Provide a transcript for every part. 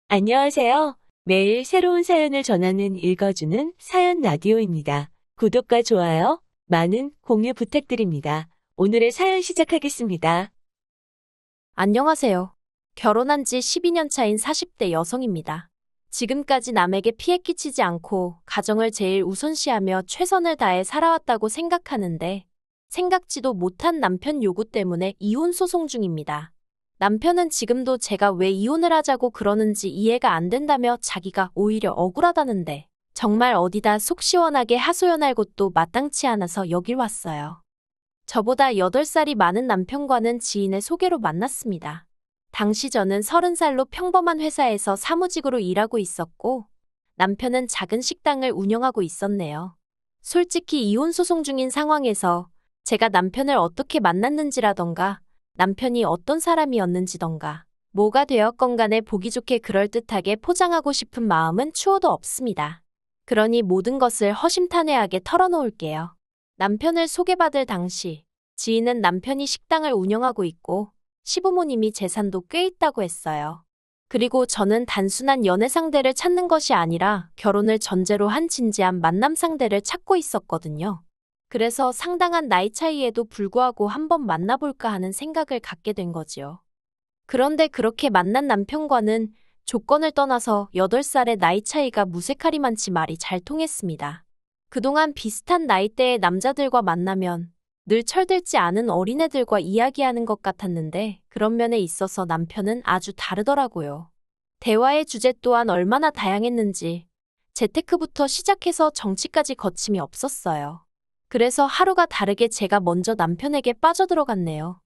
안녕하세요. 매일 새로운 사연을 전하는 읽어주는 사연 라디오입니다. 구독과 좋아요, 많은 공유 부탁드립니다. 오늘의 사연 시작하겠습니다. 안녕하세요. 결혼한 지 12년 차인 40대 여성입니다. 지금까지 남에게 피해 끼치지 않고 가정을 제일 우선시하며 최선을 다해 살아왔다고 생각하는데 생각지도 못한 남편 요구 때문에 이혼 소송 중입니다. 남편은 지금도 제가 왜 이혼을 하자고 그러는지 이해가 안 된다며 자기가 오히려 억울하다는데 정말 어디다 속 시원하게 하소연할 곳도 마땅치 않아서 여길 왔어요. 저보다 8살이 많은 남편과는 지인의 소개로 만났습니다. 당시 저는 30살로 평범한 회사에서 사무직으로 일하고 있었고 남편은 작은 식당을 운영하고 있었네요. 솔직히 이혼 소송 중인 상황에서 제가 남편을 어떻게 만났는지라던가 남편이 어떤 사람이었는지던가 뭐가 되었건 간에 보기 좋게 그럴듯하게 포장하고 싶은 마음은 추호도 없습니다. 그러니 모든 것을 허심탄회하게 털어놓을게요. 남편을 소개받을 당시 지인은 남편이 식당을 운영하고 있고 시부모님이 재산도 꽤 있다고 했어요. 그리고 저는 단순한 연애 상대를 찾는 것이 아니라 결혼을 전제로 한 진지한 만남 상대를 찾고 있었거든요. 그래서 상당한 나이 차이에도 불구하고 한번 만나볼까 하는 생각을 갖게 된 거지요. 그런데 그렇게 만난 남편과는 조건을 떠나서 8살의 나이 차이가 무색하리만치 말이 잘 통했습니다. 그동안 비슷한 나이대의 남자들과 만나면 늘 철들지 않은 어린애들과 이야기하는 것 같았는데 그런 면에 있어서 남편은 아주 다르더라고요. 대화의 주제 또한 얼마나 다양했는지 재테크부터 시작해서 정치까지 거침이 없었어요. 그래서 하루가 다르게 제가 먼저 남편에게 빠져들어갔네요.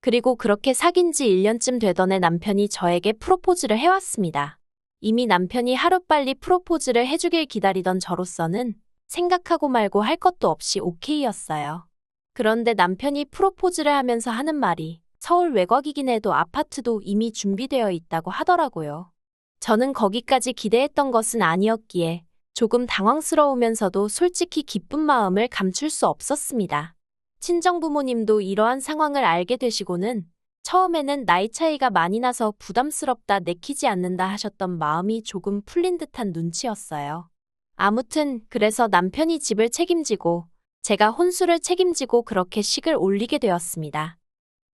그리고 그렇게 사귄 지 1년쯤 되던 해 남편이 저에게 프로포즈를 해왔습니다. 이미 남편이 하루빨리 프로포즈를 해주길 기다리던 저로서는 생각하고 말고 할 것도 없이 오케이였어요. 그런데 남편이 프로포즈를 하면서 하는 말이 서울 외곽이긴 해도 아파트도 이미 준비되어 있다고 하더라고요. 저는 거기까지 기대했던 것은 아니었기에 조금 당황스러우면서도 솔직히 기쁜 마음을 감출 수 없었습니다. 친정부모님도 이러한 상황을 알게 되시고는 처음에는 나이 차이가 많이 나서 부담스럽다 내키지 않는다 하셨던 마음이 조금 풀린 듯한 눈치였어요. 아무튼 그래서 남편이 집을 책임지고 제가 혼수를 책임지고 그렇게 식을 올리게 되었습니다.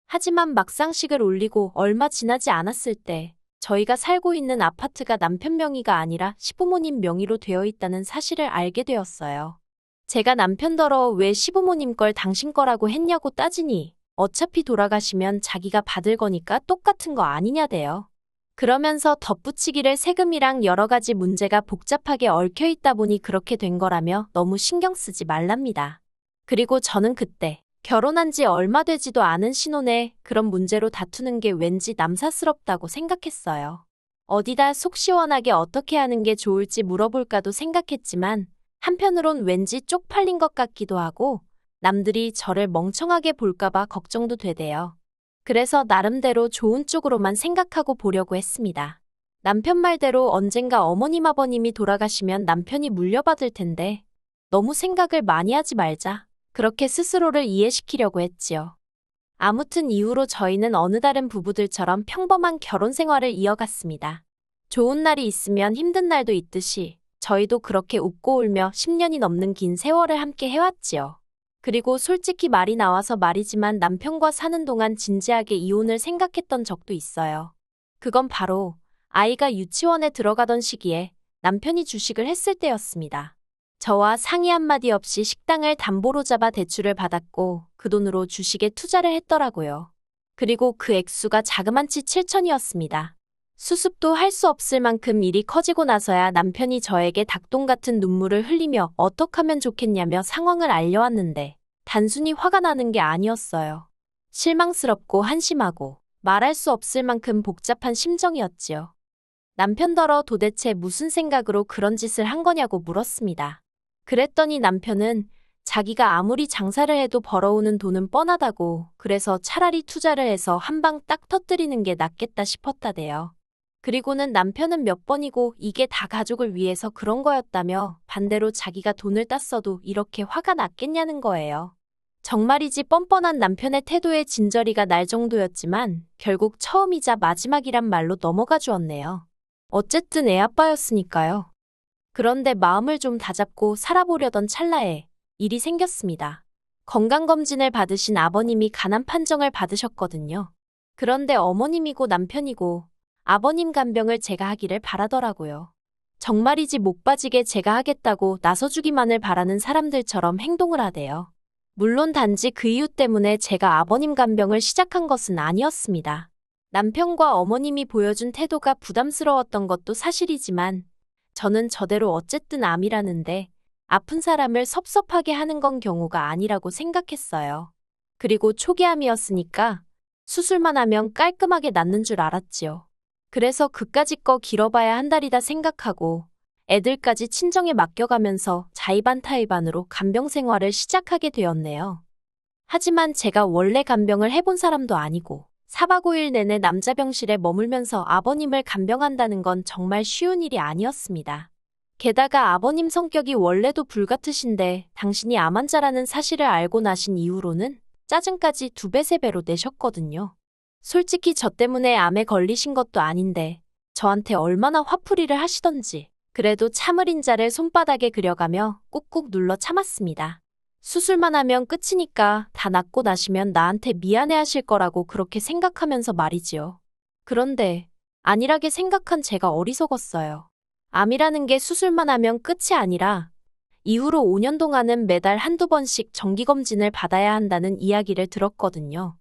하지만 막상 식을 올리고 얼마 지나지 않았을 때 저희가 살고 있는 아파트가 남편 명의가 아니라 시부모님 명의로 되어 있다는 사실을 알게 되었어요. 제가 남편더러 왜 시부모님 걸 당신 거라고 했냐고 따지니 어차피 돌아가시면 자기가 받을 거니까 똑같은 거 아니냐대요. 그러면서 덧붙이기를 세금이랑 여러 가지 문제가 복잡하게 얽혀 있다 보니 그렇게 된 거라며 너무 신경 쓰지 말랍니다. 그리고 저는 그때 결혼한 지 얼마 되지도 않은 신혼에 그런 문제로 다투는 게 왠지 남사스럽다고 생각했어요. 어디다 속 시원하게 어떻게 하는 게 좋을지 물어볼까도 생각했지만 한편으론 왠지 쪽팔린 것 같기도 하고 남들이 저를 멍청하게 볼까봐 걱정도 되대요. 그래서 나름대로 좋은 쪽으로만 생각하고 보려고 했습니다. 남편 말대로 언젠가 어머님 아버님이 돌아가시면 남편이 물려받을 텐데 너무 생각을 많이 하지 말자. 그렇게 스스로를 이해시키려고 했지요. 아무튼 이후로 저희는 어느 다른 부부들처럼 평범한 결혼 생활을 이어갔습니다. 좋은 날이 있으면 힘든 날도 있듯이 저희도 그렇게 웃고 울며 10년이 넘는 긴 세월을 함께 해왔지요. 그리고 솔직히 말이 나와서 말이지만 남편과 사는 동안 진지하게 이혼을 생각했던 적도 있어요. 그건 바로 아이가 유치원에 들어가던 시기에 남편이 주식을 했을 때였습니다. 저와 상의 한마디 없이 식당을 담보로 잡아 대출을 받았고 그 돈으로 주식에 투자를 했더라고요. 그리고 그 액수가 자그만치 7천이었습니다. 수습도 할 수 없을 만큼 일이 커지고 나서야 남편이 저에게 닭똥 같은 눈물을 흘리며 어떡하면 좋겠냐며 상황을 알려왔는데 단순히 화가 나는 게 아니었어요. 실망스럽고 한심하고 말할 수 없을 만큼 복잡한 심정이었지요. 남편더러 도대체 무슨 생각으로 그런 짓을 한 거냐고 물었습니다. 그랬더니 남편은 자기가 아무리 장사를 해도 벌어오는 돈은 뻔하다고 그래서 차라리 투자를 해서 한 방 딱 터뜨리는 게 낫겠다 싶었다대요. 그리고는 남편은 몇 번이고 이게 다 가족을 위해서 그런 거였다며 반대로 자기가 돈을 땄어도 이렇게 화가 났겠냐는 거예요. 정말이지 뻔뻔한 남편의 태도에 진저리가 날 정도였지만 결국 처음이자 마지막이란 말로 넘어가 주었네요. 어쨌든 애 아빠였으니까요. 그런데 마음을 좀 다잡고 살아보려던 찰나에 일이 생겼습니다. 건강검진을 받으신 아버님이 간암 판정을 받으셨거든요. 그런데 어머님이고 남편이고 아버님 간병을 제가 하기를 바라더라고요. 정말이지 목 빠지게 제가 하겠다고 나서주기만을 바라는 사람들처럼 행동을 하대요. 물론 단지 그 이유 때문에 제가 아버님 간병을 시작한 것은 아니었습니다. 남편과 어머님이 보여준 태도가 부담스러웠던 것도 사실이지만 저는 저대로 어쨌든 암이라는데 아픈 사람을 섭섭하게 하는 건 경우가 아니라고 생각했어요. 그리고 초기암이었으니까 수술만 하면 깔끔하게 낫는 줄 알았지요. 그래서 그까짓 거 길어봐야 한 달이다 생각하고 애들까지 친정에 맡겨가면서 자의반타의반으로 간병 생활을 시작하게 되었네요. 하지만 제가 원래 간병을 해본 사람도 아니고 4박 5일 내내 남자 병실에 머물면서 아버님을 간병한다는 건 정말 쉬운 일이 아니었습니다. 게다가 아버님 성격이 원래도 불같으신데 당신이 암 환자라는 사실을 알고 나신 이후로는 짜증까지 2배, 3배로 내셨거든요. 솔직히 저 때문에 암에 걸리신 것도 아닌데 저한테 얼마나 화풀이를 하시던지 그래도 참을 인자를 손바닥에 그려가며 꾹꾹 눌러 참았습니다. 수술만 하면 끝이니까 다 낫고 나시면 나한테 미안해하실 거라고 그렇게 생각하면서 말이지요. 그런데 안일하게 생각한 제가 어리석었어요. 암이라는 게 수술만 하면 끝이 아니라 이후로 5년 동안은 매달 한두 번씩 정기검진을 받아야 한다는 이야기를 들었거든요.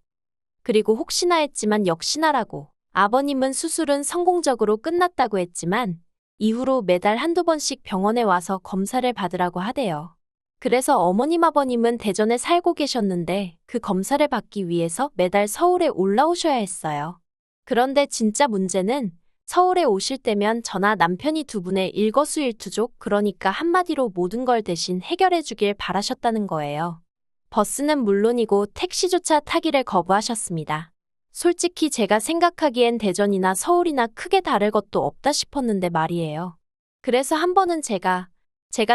그리고 혹시나 했지만 역시나라고 아버님은 수술은 성공적으로 끝났다고 했지만 이후로 매달 한두 번씩 병원에 와서 검사를 받으라고 하대요. 그래서 어머님 아버님은 대전에 살고 계셨는데 그 검사를 받기 위해서 매달 서울에 올라오셔야 했어요. 그런데 진짜 문제는 서울에 오실 때면 저나 남편이 두 분의 일거수일투족, 그러니까 한마디로 모든 걸 대신 해결해 주길 바라셨다는 거예요. 버스는 물론이고 택시조차 타기를 거부하셨습니다. 솔직히 제가 생각하기엔 대전이나 서울이나 크게 다를 것도 없다 싶었는데 말이에요. 그래서 한 번은 제가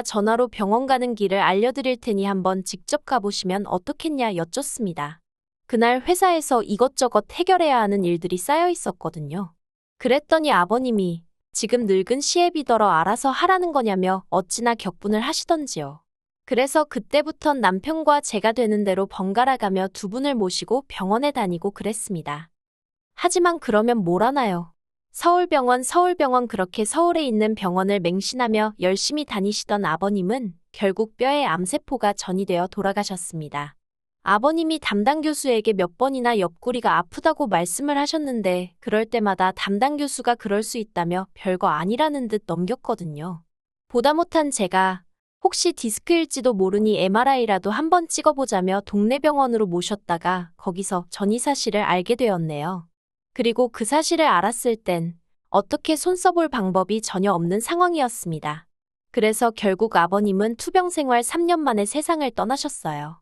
전화로 병원 가는 길을 알려드릴 테니 한번 직접 가보시면 어떻겠냐 여쭙습니다. 그날 회사에서 이것저것 해결해야 하는 일들이 쌓여 있었거든요. 그랬더니 아버님이 지금 늙은 시애비더러 알아서 하라는 거냐며 어찌나 격분을 하시던지요. 그래서 그때부턴 남편과 제가 되는 대로 번갈아 가며 두 분을 모시고 병원에 다니고 그랬습니다. 하지만 그러면 뭘 하나요? 서울병원 그렇게 서울에 있는 병원을 맹신하며 열심히 다니시던 아버님은 결국 뼈에 암세포가 전이되어 돌아가셨습니다. 아버님이 담당 교수에게 몇 번이나 옆구리가 아프다고 말씀을 하셨는데 그럴 때마다 담당 교수가 그럴 수 있다며 별거 아니라는 듯 넘겼거든요. 보다 못한 제가 혹시 디스크일지도 모르니 MRI라도 한번 찍어보자며 동네 병원으로 모셨다가 거기서 전이 사실을 알게 되었네요. 그리고 그 사실을 알았을 땐 어떻게 손 써볼 방법이 전혀 없는 상황이었습니다. 그래서 결국 아버님은 투병 생활 3년 만에 세상을 떠나셨어요.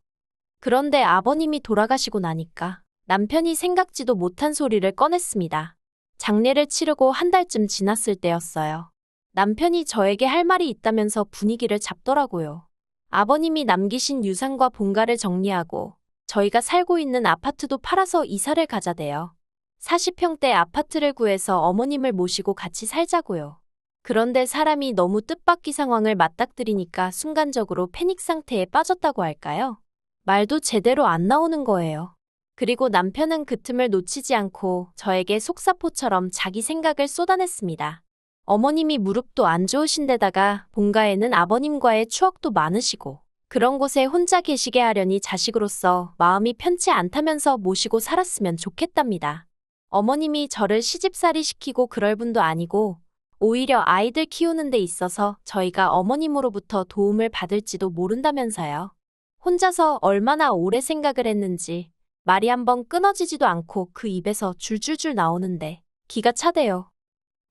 그런데 아버님이 돌아가시고 나니까 남편이 생각지도 못한 소리를 꺼냈습니다. 장례를 치르고 한 달쯤 지났을 때였어요. 남편이 저에게 할 말이 있다면서 분위기를 잡더라고요. 아버님이 남기신 유산과 본가를 정리하고 저희가 살고 있는 아파트도 팔아서 이사를 가자대요. 40평대 아파트를 구해서 어머님을 모시고 같이 살자고요. 그런데 사람이 너무 뜻밖의 상황을 맞닥뜨리니까 순간적으로 패닉 상태에 빠졌다고 할까요? 말도 제대로 안 나오는 거예요. 그리고 남편은 그 틈을 놓치지 않고 저에게 속사포처럼 자기 생각을 쏟아냈습니다. 어머님이 무릎도 안 좋으신 데다가 본가에는 아버님과의 추억도 많으시고 그런 곳에 혼자 계시게 하려니 자식으로서 마음이 편치 않다면서 모시고 살았으면 좋겠답니다. 어머님이 저를 시집살이 시키고 그럴 분도 아니고 오히려 아이들 키우는 데 있어서 저희가 어머님으로부터 도움을 받을지도 모른다면서요. 혼자서 얼마나 오래 생각을 했는지 말이 한번 끊어지지도 않고 그 입에서 줄줄줄 나오는데 기가 차대요.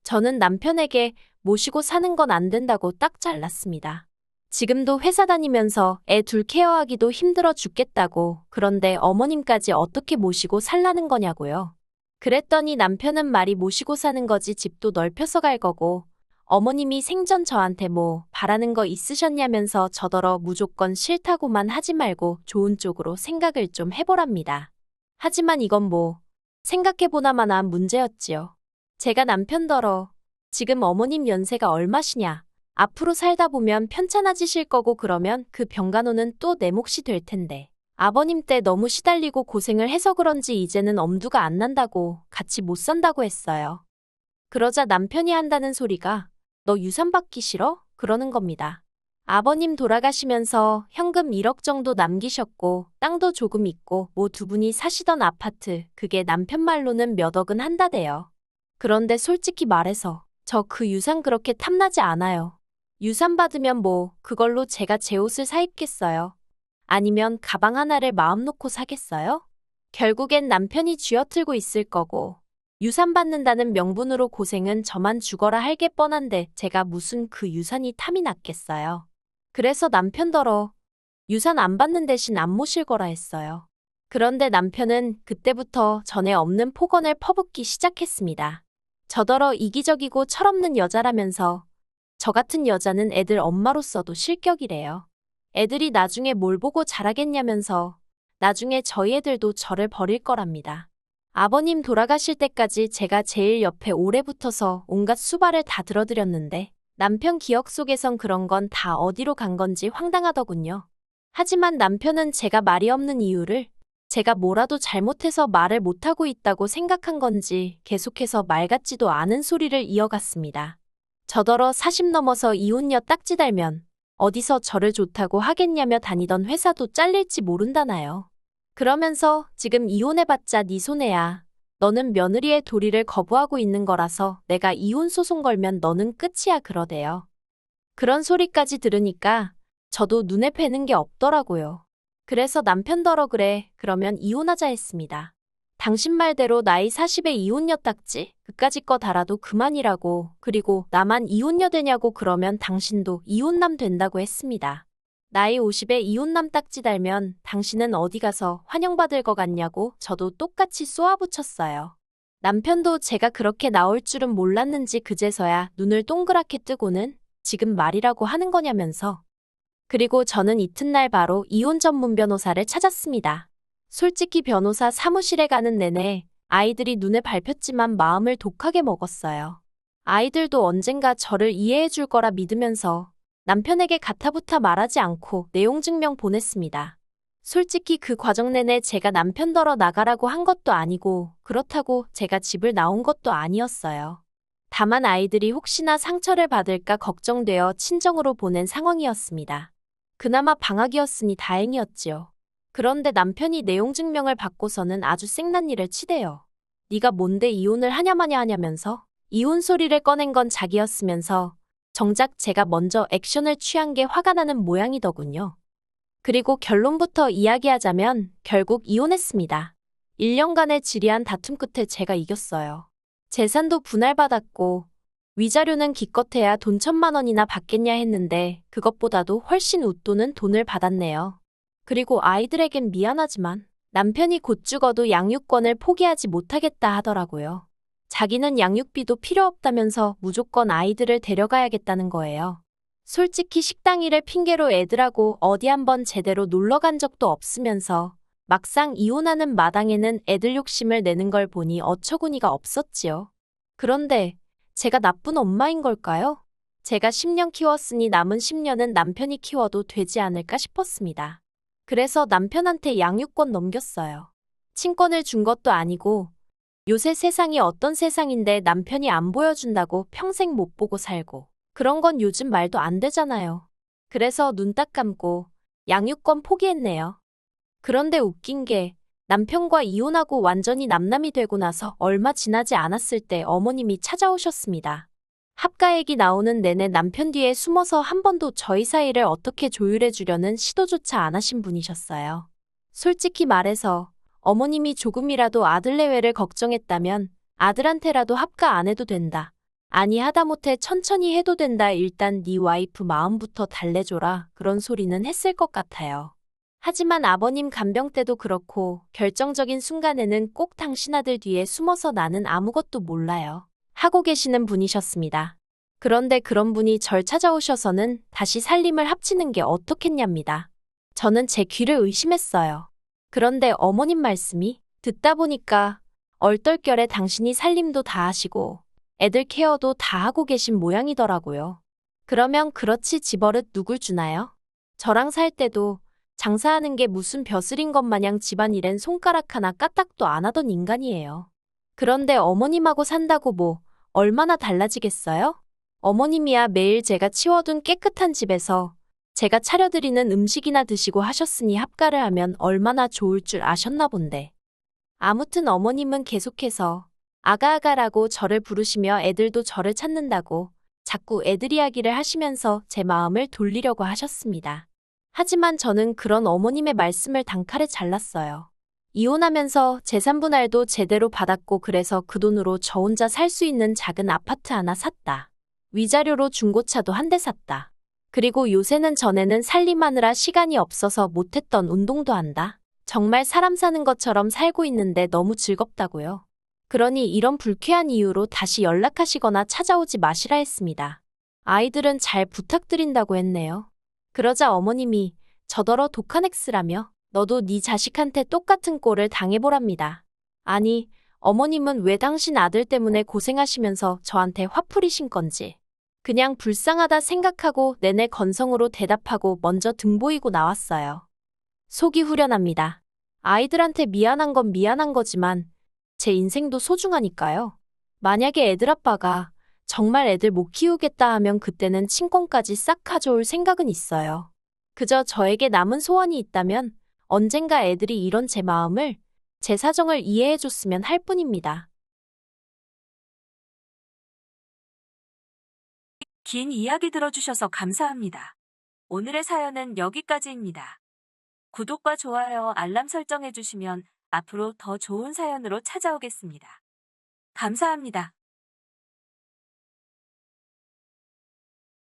저는 남편에게 모시고 사는 건 안 된다고 딱 잘랐습니다. 지금도 회사 다니면서 애 둘 케어하기도 힘들어 죽겠다고, 그런데 어머님까지 어떻게 모시고 살라는 거냐고요. 그랬더니 남편은 말이 모시고 사는 거지 집도 넓혀서 갈 거고 어머님이 생전 저한테 뭐 바라는 거 있으셨냐면서 저더러 무조건 싫다고만 하지 말고 좋은 쪽으로 생각을 좀 해보랍니다. 하지만 이건 뭐 생각해보나마나 한 문제였지요. 제가 남편더러 지금 어머님 연세가 얼마시냐? 앞으로 살다 보면 편찮아지실 거고 그러면 그 병간호는 또 내 몫이 될 텐데. 아버님 때 너무 시달리고 고생을 해서 그런지 이제는 엄두가 안 난다고 같이 못 산다고 했어요. 그러자 남편이 한다는 소리가 너 유산 받기 싫어? 그러는 겁니다. 아버님 돌아가시면서 현금 1억 정도 남기셨고 땅도 조금 있고 뭐 두 분이 사시던 아파트 그게 남편 말로는 몇 억은 한다대요. 그런데 솔직히 말해서 저 그 유산 그렇게 탐나지 않아요. 유산 받으면 뭐 그걸로 제가 제 옷을 사 입겠어요. 아니면 가방 하나를 마음 놓고 사겠어요? 결국엔 남편이 쥐어틀고 있을 거고 유산 받는다는 명분으로 고생은 저만 죽어라 할 게 뻔한데 제가 무슨 그 유산이 탐이 났겠어요. 그래서 남편더러 유산 안 받는 대신 안 모실 거라 했어요. 그런데 남편은 그때부터 전에 없는 폭언을 퍼붓기 시작했습니다. 저더러 이기적이고 철없는 여자라면서 저 같은 여자는 애들 엄마로서도 실격이래요. 애들이 나중에 뭘 보고 자라겠냐면서 나중에 저희 애들도 저를 버릴 거랍니다. 아버님 돌아가실 때까지 제가 제일 옆에 오래 붙어서 온갖 수발을 다 들어드렸는데 남편 기억 속에선 그런 건 다 어디로 간 건지 황당하더군요. 하지만 남편은 제가 말이 없는 이유를 제가 뭐라도 잘못해서 말을 못하고 있다고 생각한 건지 계속해서 말 같지도 않은 소리를 이어갔습니다. 저더러 40 넘어서 이혼녀 딱지 달면 어디서 저를 좋다고 하겠냐며 다니던 회사도 잘릴지 모른다나요. 그러면서 지금 이혼해봤자 네 손해야. 너는 며느리의 도리를 거부하고 있는 거라서 내가 이혼 소송 걸면 너는 끝이야 그러대요. 그런 소리까지 들으니까 저도 눈에 뵈는 게 없더라고요. 그래서 남편더러 그래 그러면 이혼하자 했습니다. 당신 말대로 나이 40에 이혼녀 딱지 그까짓 거 달아도 그만이라고 그리고 나만 이혼녀 되냐고 그러면 당신도 이혼남 된다고 했습니다. 나이 50에 이혼남 딱지 달면 당신은 어디 가서 환영받을 것 같냐고 저도 똑같이 쏘아붙였어요. 남편도 제가 그렇게 나올 줄은 몰랐는지 그제서야 눈을 동그랗게 뜨고는 지금 말이라고 하는 거냐면서 그리고 저는 이튿날 바로 이혼 전문 변호사를 찾았습니다. 솔직히 변호사 사무실에 가는 내내 아이들이 눈에 밟혔지만 마음을 독하게 먹었어요. 아이들도 언젠가 저를 이해해 줄 거라 믿으면서 남편에게 가타부타 말하지 않고 내용 증명 보냈습니다. 솔직히 그 과정 내내 제가 남편더러 나가라고 한 것도 아니고 그렇다고 제가 집을 나온 것도 아니었어요. 다만 아이들이 혹시나 상처를 받을까 걱정되어 친정으로 보낸 상황이었습니다. 그나마 방학이었으니 다행이었지요. 그런데 남편이 내용 증명을 받고서는 아주 생난리를 치대요. 네가 뭔데 이혼을 하냐마냐 하냐면서 이혼 소리를 꺼낸 건 자기였으면서 정작 제가 먼저 액션을 취한 게 화가 나는 모양이더군요. 그리고 결론부터 이야기하자면 결국 이혼했습니다. 1년간의 지리한 다툼 끝에 제가 이겼어요. 재산도 분할받았고 위자료는 기껏해야 돈 1,000만 원이나 받겠냐 했는데 그것보다도 훨씬 웃도는 돈을 받았네요. 그리고 아이들에겐 미안하지만 남편이 곧 죽어도 양육권을 포기하지 못하겠다 하더라고요. 자기는 양육비도 필요 없다면서 무조건 아이들을 데려가야겠다는 거예요. 솔직히 식당 일을 핑계로 애들하고 어디 한번 제대로 놀러 간 적도 없으면서 막상 이혼하는 마당에는 애들 욕심을 내는 걸 보니 어처구니가 없었지요. 그런데 제가 나쁜 엄마인 걸까요? 제가 10년 키웠으니 남은 10년은 남편이 키워도 되지 않을까 싶었습니다. 그래서 남편한테 양육권 넘겼어요. 친권을 준 것도 아니고 요새 세상이 어떤 세상인데 남편이 안 보여준다고 평생 못 보고 살고 그런 건 요즘 말도 안 되잖아요. 그래서 눈 딱 감고 양육권 포기했네요. 그런데 웃긴 게 남편과 이혼하고 완전히 남남이 되고 나서 얼마 지나지 않았을 때 어머님이 찾아오셨습니다. 합가 얘기 나오는 내내 남편 뒤에 숨어서 한 번도 저희 사이를 어떻게 조율해 주려는 시도조차 안 하신 분이셨어요. 솔직히 말해서 어머님이 조금이라도 아들 내외를 걱정했다면 아들한테라도 합가 안 해도 된다. 아니 하다못해 천천히 해도 된다. 일단 네 와이프 마음부터 달래줘라. 그런 소리는 했을 것 같아요. 하지만 아버님 간병 때도 그렇고 결정적인 순간에는 꼭 당신 아들 뒤에 숨어서 나는 아무것도 몰라요. 하고 계시는 분이셨습니다. 그런데 그런 분이 절 찾아오셔서는 다시 살림을 합치는 게 어떻겠냐입니다. 저는 제 귀를 의심했어요. 그런데 어머님 말씀이 듣다 보니까 얼떨결에 당신이 살림도 다 하시고 애들 케어도 다 하고 계신 모양이더라고요. 그러면 그렇지 집버릇 누굴 주나요? 저랑 살 때도 장사하는 게 무슨 벼슬인 것 마냥 집안일엔 손가락 하나 까딱도 안 하던 인간이에요. 그런데 어머님하고 산다고 뭐 얼마나 달라지겠어요? 어머님이야 매일 제가 치워둔 깨끗한 집에서 제가 차려드리는 음식이나 드시고 하셨으니 합가를 하면 얼마나 좋을 줄 아셨나 본데. 아무튼 어머님은 계속해서 아가아가라고 저를 부르시며 애들도 저를 찾는다고 자꾸 애들 이야기를 하시면서 제 마음을 돌리려고 하셨습니다. 하지만 저는 그런 어머님의 말씀을 단칼에 잘랐어요. 이혼하면서 재산분할도 제대로 받았고 그래서 그 돈으로 저 혼자 살 수 있는 작은 아파트 하나 샀다. 위자료로 중고차도 한 대 샀다. 그리고 요새는 전에는 살림하느라 시간이 없어서 못했던 운동도 한다. 정말 사람 사는 것처럼 살고 있는데 너무 즐겁다고요. 그러니 이런 불쾌한 이유로 다시 연락하시거나 찾아오지 마시라 했습니다. 아이들은 잘 부탁드린다고 했네요. 그러자 어머님이 저더러 독한 X라며 너도 네 자식한테 똑같은 꼴을 당해보랍니다. 아니, 어머님은 왜 당신 아들 때문에 고생하시면서 저한테 화풀이신 건지. 그냥 불쌍하다 생각하고 내내 건성으로 대답하고 먼저 등 보이고 나왔어요. 속이 후련합니다. 아이들한테 미안한 건 미안한 거지만 제 인생도 소중하니까요. 만약에 애들 아빠가 정말 애들 못 키우겠다 하면 그때는 친권까지 싹 가져올 생각은 있어요. 그저 저에게 남은 소원이 있다면 언젠가 애들이 이런 제 마음을, 제 사정을 이해해줬으면 할 뿐입니다. 긴 이야기 들어주셔서 감사합니다. 오늘의 사연은 여기까지입니다. 구독과 좋아요, 알람 설정해주시면 앞으로 더 좋은 사연으로 찾아오겠습니다. 감사합니다.